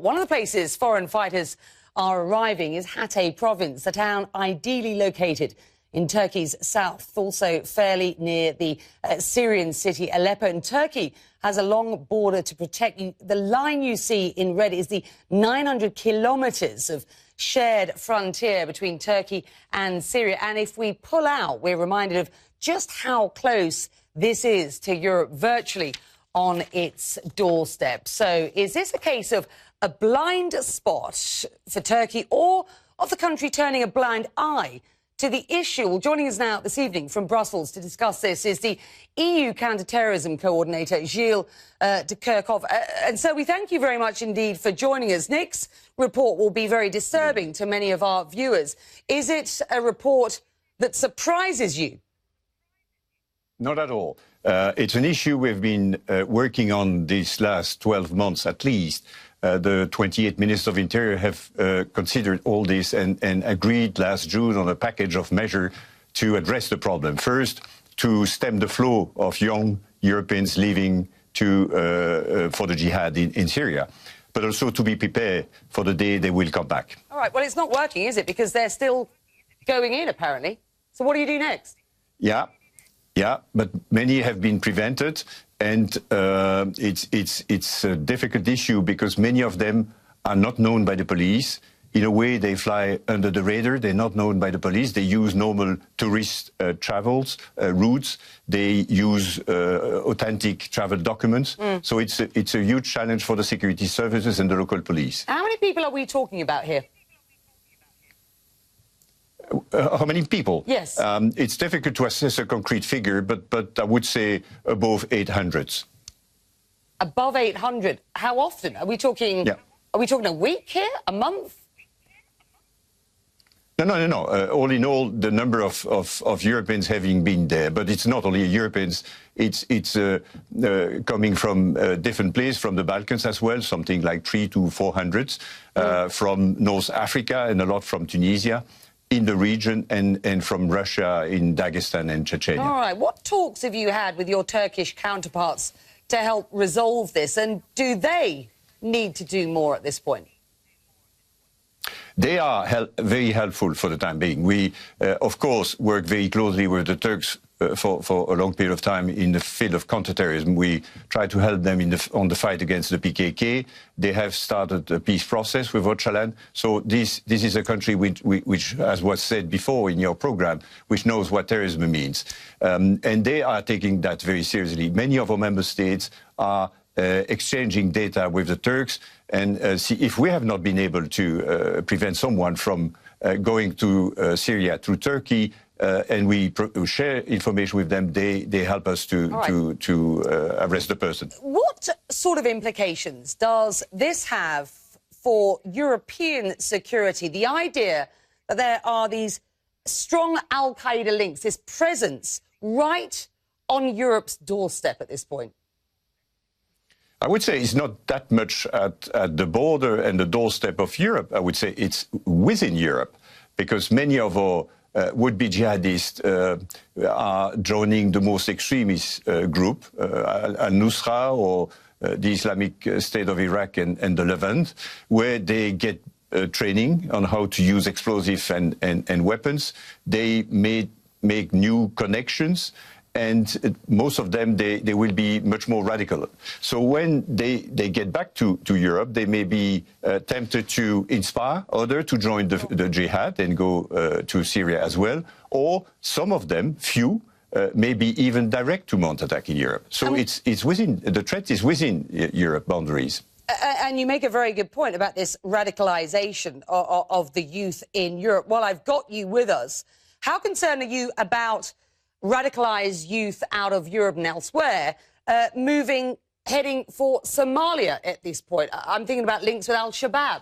One of the places foreign fighters are arriving is Hatay province, a town ideally located in Turkey's south, also fairly near the Syrian city Aleppo. And Turkey has a long border to protect you. The line you see in red is the 900 kilometres of shared frontier between Turkey and Syria. And if we pull out, we're reminded of just how close this is to Europe, virtually on its doorstep. So is this a case of a blind spot for Turkey, or of the country turning a blind eye to the issue? Well, joining us now this evening from Brussels to discuss this is the EU counter-terrorism coordinator, Gilles de Kerkhoff. And so we thank you very much indeed for joining us. Nick's report will be very disturbing to many of our viewers. Is it a report that surprises you? Not at all. It's an issue we've been working on these last 12 months at least. The 28 ministers of interior have considered all this and agreed last June on a package of measures to address the problem. First, to stem the flow of young Europeans leaving for the jihad in Syria, but also to be prepared for the day they will come back. All right, well, it's not working, is it? Because they're still going in, apparently. So what do you do next? Yeah, but many have been prevented, and it's a difficult issue because many of them are not known by the police. In a way, they fly under the radar. They're not known by the police. They use normal tourist routes. They use authentic travel documents. So it's a huge challenge for the security services and the local police. How many people are we talking about here? How many people? Yes. It's difficult to assess a concrete figure, but I would say above 800. Above 800? How often? Are we talking? Yeah. Are we talking a week here? A month? No. All in all, the number of Europeans having been there, but it's not only Europeans. It's coming from different places, from the Balkans as well, something like 300 to 400, from North Africa and a lot from Tunisia, in the region, and from Russia, in Dagestan and Chechnya. All right. What talks have you had with your Turkish counterparts to help resolve this? And do they need to do more at this point? They are very helpful for the time being. We, of course, work very closely with the Turks for a long period of time in the field of counterterrorism. We try to help them on the fight against the PKK. They have started a peace process with Öcalan. So this is a country which, as was said before in your program, which knows what terrorism means. And they are taking that very seriously. Many of our member states are exchanging data with the Turks, and see if we have not been able to prevent someone from going to Syria through Turkey, and we share information with them, they help us to arrest the person. What sort of implications does this have for European security? The idea that there are these strong al-Qaeda links, this presence right on Europe's doorstep at this point? I would say it's not that much at the border and the doorstep of Europe. I would say it's within Europe, because many of our would-be jihadists are joining the most extremist group, al-Nusra, or the Islamic State of Iraq and the Levant, where they get training on how to use explosives and weapons. They make new connections, and most of them, they will be much more radical. So when they get back to Europe, they may be tempted to inspire others to join the jihad and go to Syria as well. Or some of them, few, may be even direct to mount attack in Europe. So it's within, the threat is within Europe boundaries. And you make a very good point about this radicalisation of the youth in Europe. While I've got you with us, how concerned are you about radicalised youth out of Europe and elsewhere, heading for Somalia at this point? I'm thinking about links with al-Shabaab.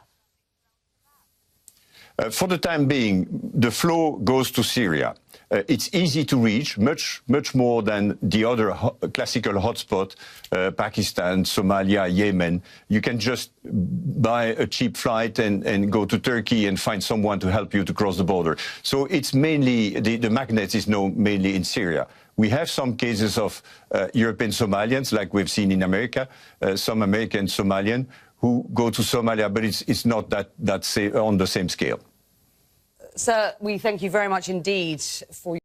For the time being, the flow goes to Syria. It's easy to reach, much more than the other classical hotspot, Pakistan, Somalia, Yemen. You can just buy a cheap flight and go to Turkey and find someone to help you to cross the border. So it's mainly, the magnet is now mainly in Syria. We have some cases of European Somalians, like we've seen in America, some American Somalian who go to Somalia, but it's not on the same scale. Sir, we thank you very much indeed for